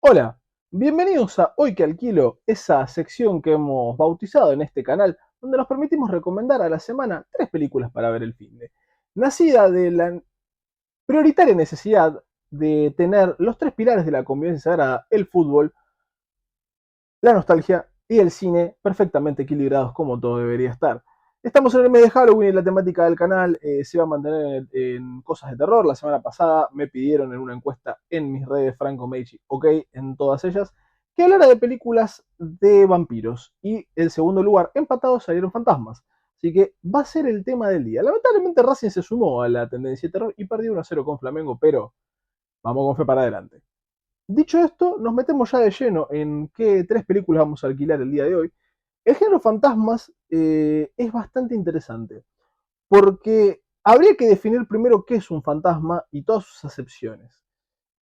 Hola, bienvenidos a Hoy que Alquilo, esa sección que hemos bautizado en este canal, donde nos permitimos recomendar a la semana 3 películas para ver el finde. Nacida de la prioritaria necesidad de tener los 3 pilares de la convivencia sagrada, el fútbol, la nostalgia y el cine perfectamente equilibrados como todo debería estar. Estamos en el mes de Halloween y la temática del canal se va a mantener en cosas de terror. La semana pasada me pidieron en una encuesta en mis redes Franco Meiji, ok, en todas ellas, que hablara de películas de vampiros. Y el segundo lugar, empatados, salieron fantasmas. Así que va a ser el tema del día. Lamentablemente Racing se sumó a la tendencia de terror y perdió 1-0 con Flamengo, pero vamos con fe para adelante. Dicho esto, nos metemos ya de lleno en qué 3 películas vamos a alquilar el día de hoy. El género fantasmas es bastante interesante, porque habría que definir primero qué es un fantasma y todas sus acepciones.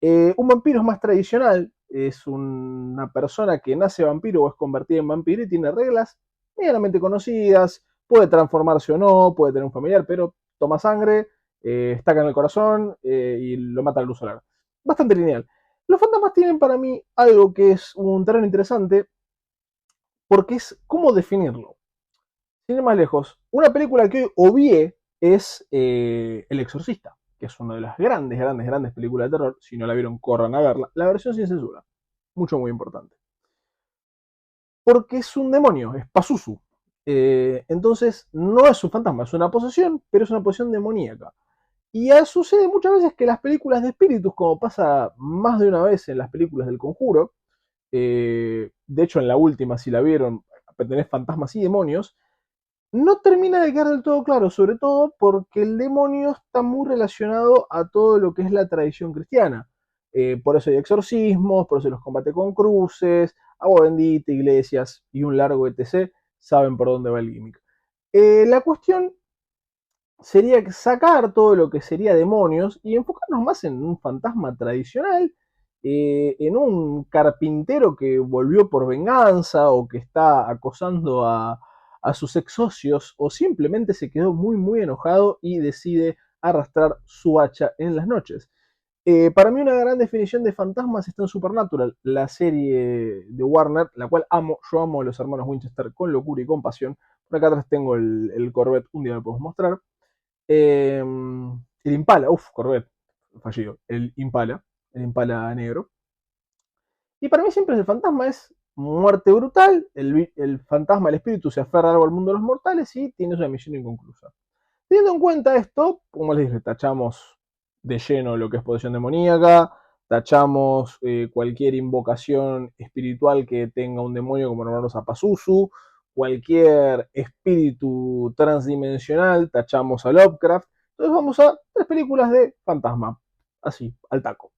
Un vampiro es más tradicional, es una persona que nace vampiro o es convertida en vampiro y tiene reglas medianamente conocidas, puede transformarse o no, puede tener un familiar, pero toma sangre, estaca en el corazón y lo mata la luz solar. Bastante lineal. Los fantasmas tienen para mí algo que es un terreno interesante porque es cómo definirlo. Sin ir más lejos, una película que hoy obvié es El Exorcista, que es una de las grandes, grandes, grandes películas de terror. Si no la vieron, corran a verla. La versión sin censura. Mucho, muy importante. Porque es un demonio, es Pazuzu. Entonces, no es un fantasma, es una posesión, pero es una posesión demoníaca. Y sucede muchas veces que las películas de espíritus, como pasa más de una vez en las películas del Conjuro, de hecho en la última, si la vieron, tenés fantasmas y demonios, no termina de quedar del todo claro, sobre todo porque el demonio está muy relacionado a todo lo que es la tradición cristiana. Por eso hay exorcismos, por eso los combate con cruces, agua bendita, iglesias y un largo etc. Saben por dónde va el gimmick. La cuestión sería sacar todo lo que sería demonios y enfocarnos más en un fantasma tradicional, en un carpintero que volvió por venganza o que está acosando a sus ex socios o simplemente se quedó muy muy enojado y decide arrastrar su hacha en las noches. Para mí una gran definición de fantasmas está en Supernatural, la serie de Warner, la cual amo. Yo amo a los hermanos Winchester con locura y compasión. Por acá atrás tengo el Corvette, un día me podemos mostrar. El Impala, uff, Corvette, fallido. El Impala negro. Y para mí siempre el fantasma es muerte brutal, el fantasma, el espíritu se aferra algo al mundo de los mortales y tienes una misión inconclusa. Teniendo en cuenta esto, como les dije, tachamos de lleno lo que es posesión demoníaca, tachamos cualquier invocación espiritual que tenga un demonio como nombrarnos a Pazuzu, cualquier espíritu transdimensional, tachamos a Lovecraft. Entonces vamos a 3 películas de fantasma, así, al taco.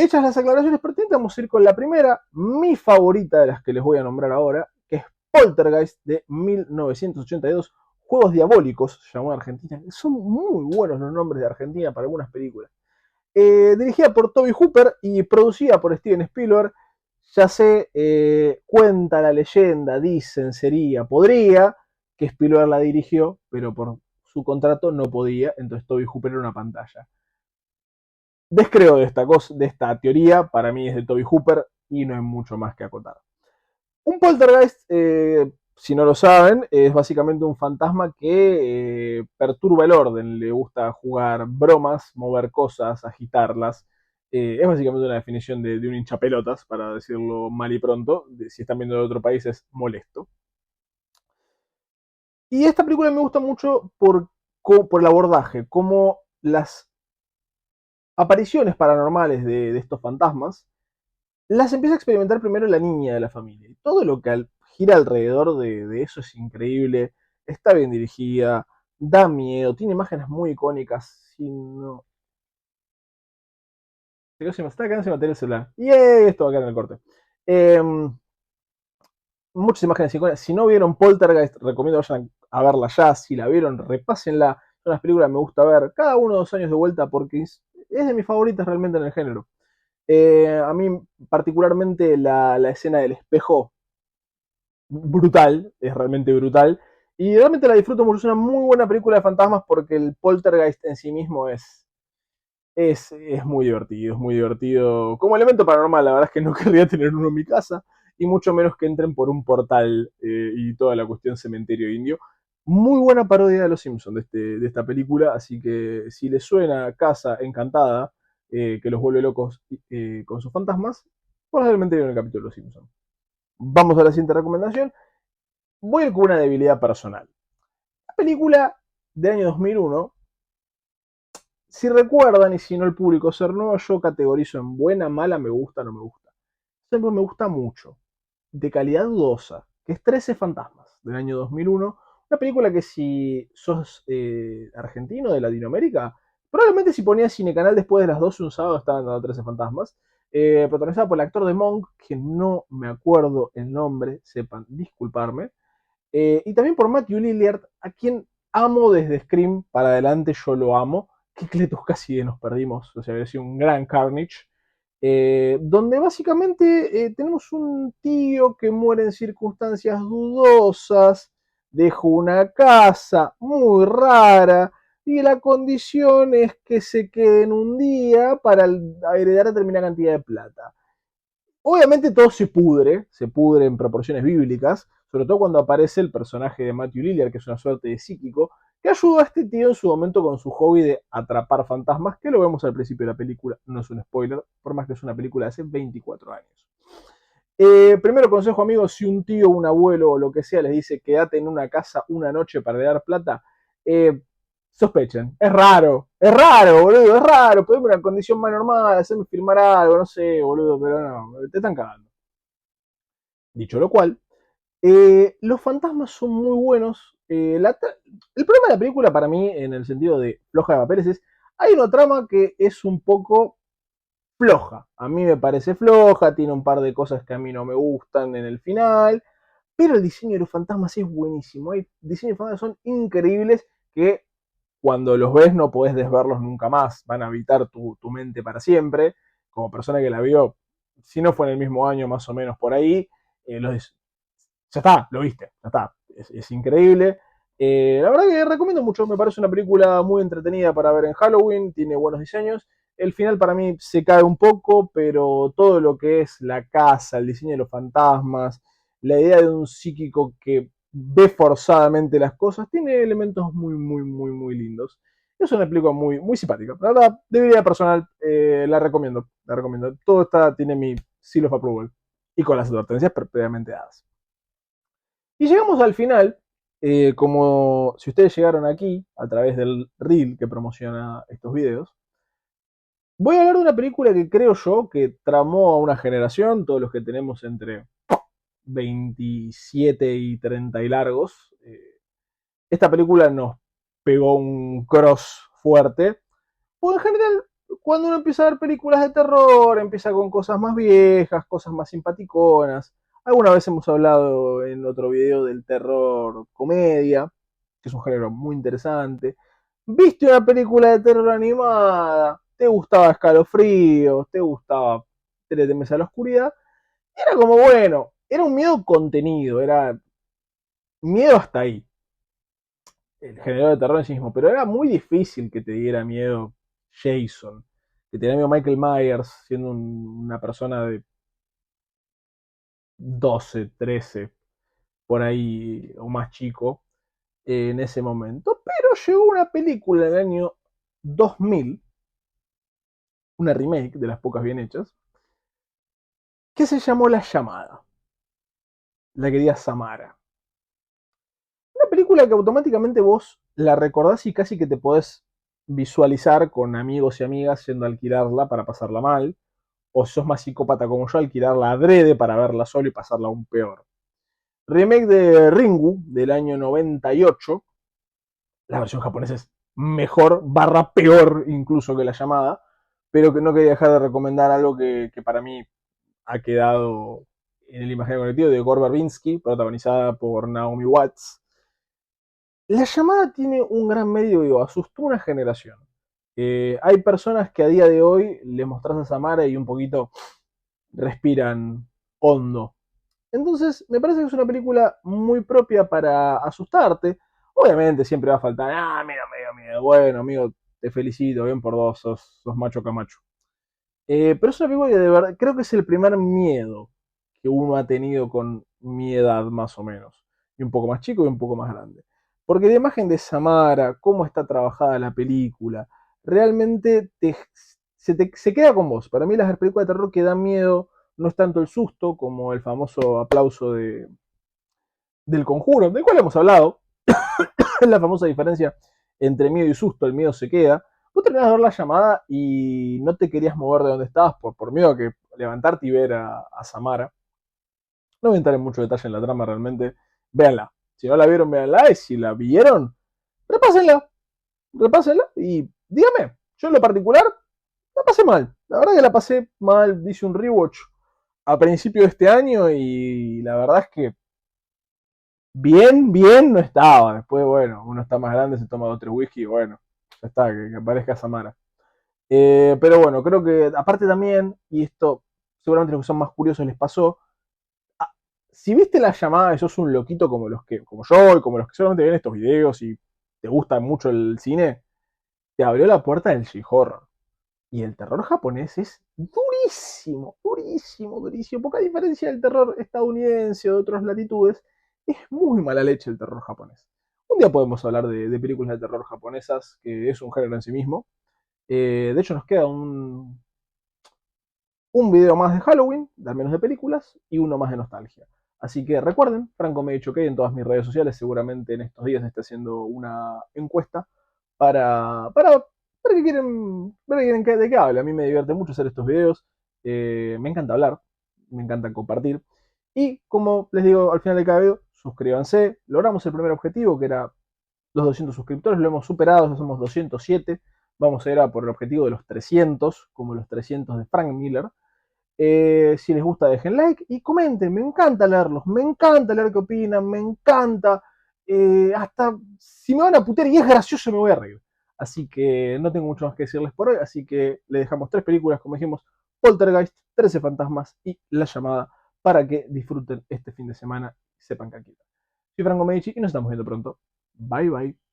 Hechas las aclaraciones pertinentes, vamos a ir con la primera, mi favorita de las que les voy a nombrar ahora, que es Poltergeist de 1982, Juegos Diabólicos, se llamó en Argentina. Son muy buenos los nombres de Argentina para algunas películas. Dirigida por Toby Hooper y producida por Steven Spielberg. Ya sé, cuenta la leyenda, dicen, sería, podría, que Spielberg la dirigió, pero por su contrato no podía, entonces Toby Hooper era una pantalla. Descreo de esta teoría, para mí es de Toby Hooper y no hay mucho más que acotar. Un poltergeist, si no lo saben, es básicamente un fantasma que perturba el orden, le gusta jugar bromas, mover cosas, agitarlas. Es básicamente una definición de un hinchapelotas, para decirlo mal y pronto. Si están viendo de otro país es molesto. Y esta película me gusta mucho por el abordaje, como las apariciones paranormales de estos fantasmas las empieza a experimentar primero la niña de la familia. Y todo lo que gira alrededor de eso es increíble, está bien dirigida, da miedo, tiene imágenes muy icónicas. Si no... Se me está quedando sin batería el celular. Y esto va a quedar en el corte. Eh, Muchas imágenes icónicas. Si no vieron Poltergeist, recomiendo vayan a verla ya. Si la vieron, repásenla. Son las películas que me gusta ver cada 1 o 2 años de vuelta porque es de mis favoritas realmente en el género. A mí particularmente la escena del espejo, brutal, es realmente brutal. Y realmente la disfruto mucho, es una muy buena película de fantasmas porque el poltergeist en sí mismo Es muy divertido, es muy divertido. Como elemento paranormal, la verdad es que no querría tener uno en mi casa, y mucho menos que entren por un portal y toda la cuestión cementerio indio. Muy buena parodia de Los Simpsons de esta película, así que si les suena Casa Encantada, que los vuelve locos con sus fantasmas, probablemente vieron el capítulo de Los Simpsons. Vamos a la siguiente recomendación. Voy a ir con una debilidad personal. La película del año 2001, si recuerdan y si no el público ser nuevo, yo categorizo en buena, mala, me gusta, no me gusta. Siempre me gusta mucho, de calidad dudosa, que es 13 fantasmas, del año 2001. Una película que si sos argentino de Latinoamérica, probablemente si ponías Cinecanal después de las 12 un sábado estaban dando 13 fantasmas. Protagonizada por el actor de Monk, que no me acuerdo el nombre, sepan disculparme. Y también por Matthew Lillard, a quien amo desde Scream para adelante, yo lo amo. Que Cletus casi nos perdimos, o sea, había sido un gran Carnage. Donde básicamente tenemos un tío que muere en circunstancias dudosas, dejó una casa muy rara y la condición es que se queden un día para heredar determinada cantidad de plata. Obviamente todo se pudre en proporciones bíblicas, sobre todo cuando aparece el personaje de Matthew Lillard, que es una suerte de psíquico, que ayudó a este tío en su momento con su hobby de atrapar fantasmas, que lo vemos al principio de la película, no es un spoiler, por más que es una película de hace 24 años. Primero consejo, amigos, si un tío, un abuelo o lo que sea les dice quédate en una casa una noche para dar plata, sospechen. Es raro, boludo, es raro. Podemos una condición más normal, hacerme firmar algo, no sé, boludo, pero no, te están cagando. Dicho lo cual, los fantasmas son muy buenos. El problema de la película para mí, en el sentido de floja de papeles, es hay una trama que es un poco floja. A mí me parece floja, tiene un par de cosas que a mí no me gustan en el final, pero el diseño de los fantasmas es buenísimo. Hay diseños de fantasmas son increíbles que cuando los ves no podés desverlos nunca más. Van a habitar tu mente para siempre. Como persona que la vio, si no fue en el mismo año, más o menos por ahí, ya está, lo viste, ya está. Es increíble. La verdad que recomiendo mucho, me parece una película muy entretenida para ver en Halloween, tiene buenos diseños. El final para mí se cae un poco, pero todo lo que es la casa, el diseño de los fantasmas, la idea de un psíquico que ve forzadamente las cosas, tiene elementos muy, muy, muy, muy lindos. Es una película muy, muy simpática. La verdad, de vida personal, la recomiendo. La recomiendo. Todo está, tiene mi seal of approval. Y con las advertencias previamente dadas. Y llegamos al final, como si ustedes llegaron aquí a través del reel que promociona estos videos, voy a hablar de una película que creo yo que tramó a una generación, todos los que tenemos entre 27 y 30 y largos. Esta película nos pegó un cross fuerte. O en general, cuando uno empieza a ver películas de terror, empieza con cosas más viejas, cosas más simpaticonas. Alguna vez hemos hablado en otro video del terror comedia, que es un género muy interesante. ¿Viste una película de terror animada? ¿Te gustaba Escalofríos? ¿Te gustaba Te temes a la oscuridad? Era como bueno, era un miedo contenido, era miedo hasta ahí. El generador de terror en sí mismo, pero era muy difícil que te diera miedo Jason, que te diera miedo Michael Myers, siendo una persona de 12, 13, por ahí, o más chico, en ese momento. Pero llegó una película del año 2000, una remake de las pocas bien hechas, que se llamó La Llamada, la querida Samara. Una película que automáticamente vos la recordás y casi que te podés visualizar con amigos y amigas yendo a alquilarla para pasarla mal, o sos más psicópata como yo, alquilarla adrede para verla solo y pasarla aún peor. Remake de Ringu del año 98, la versión japonesa es mejor, barra peor incluso que La Llamada, pero que no quería dejar de recomendar algo que para mí ha quedado en el imaginario colectivo de Gore Verbinski, protagonizada por Naomi Watts. La Llamada tiene un gran medio, digo, asustó una generación. Hay personas que a día de hoy le mostrás a Samara y un poquito respiran hondo. Entonces, me parece que es una película muy propia para asustarte. Obviamente siempre va a faltar, mira, me dio miedo. Bueno, amigo, te felicito, bien por dos, sos macho camacho. Pero es una película que de verdad creo que es el primer miedo que uno ha tenido con mi edad más o menos. Y un poco más chico y un poco más grande. Porque la imagen de Samara, cómo está trabajada la película, realmente se queda con vos. Para mí las películas de terror que dan miedo no es tanto el susto como el famoso aplauso del conjuro, del cual hemos hablado. Es la famosa diferencia entre miedo y susto. El miedo se queda. Vos terminás de ver la llamada y no te querías mover de donde estabas por miedo a que levantarte y ver a Samara. No voy a entrar en mucho detalle en la trama realmente. Véanla. Si no la vieron, véanla. Y si la vieron, repásenla. Repásenla y dígame. Yo en lo particular la pasé mal. La verdad que la pasé mal. Hice un rewatch a principio de este año y la verdad es que bien no estaba. Después, bueno, uno está más grande, se toma 2 o 3 whisky y bueno, ya está, que aparezca Samara. Pero bueno, creo que aparte también, y esto seguramente los que son más curiosos les pasó, si viste la llamada y sos un loquito como yo y como los que solamente ven estos videos y te gusta mucho el cine, te abrió la puerta del J-horror. Y el terror japonés es durísimo. Poca diferencia del terror estadounidense o de otras latitudes. Es muy mala leche el terror japonés. Un día podemos hablar de películas de terror japonesas, que es un género en sí mismo. De hecho, nos queda un video más de Halloween, al menos de películas, y uno más de nostalgia. Así que recuerden, Franco me ha dicho que en todas mis redes sociales, seguramente en estos días esté haciendo una encuesta para ver de qué habla. A mí me divierte mucho hacer estos videos, me encanta hablar, me encanta compartir. Y como les digo al final de cada video, suscríbanse. Logramos el primer objetivo, que era los 200 suscriptores, lo hemos superado, ya somos 207. Vamos a ir a por el objetivo de los 300, como los 300 de Frank Miller. Si les gusta, dejen like y comenten. Me encanta leerlos, me encanta leer qué opinan, me encanta. Hasta si me van a putear y es gracioso, me voy a reír. Así que no tengo mucho más que decirles por hoy. Así que le dejamos 3 películas, como dijimos: Poltergeist, 13 fantasmas y La llamada, para que disfruten este fin de semana y sepan que aquí. Soy Franco Medici y nos estamos viendo pronto. Bye bye.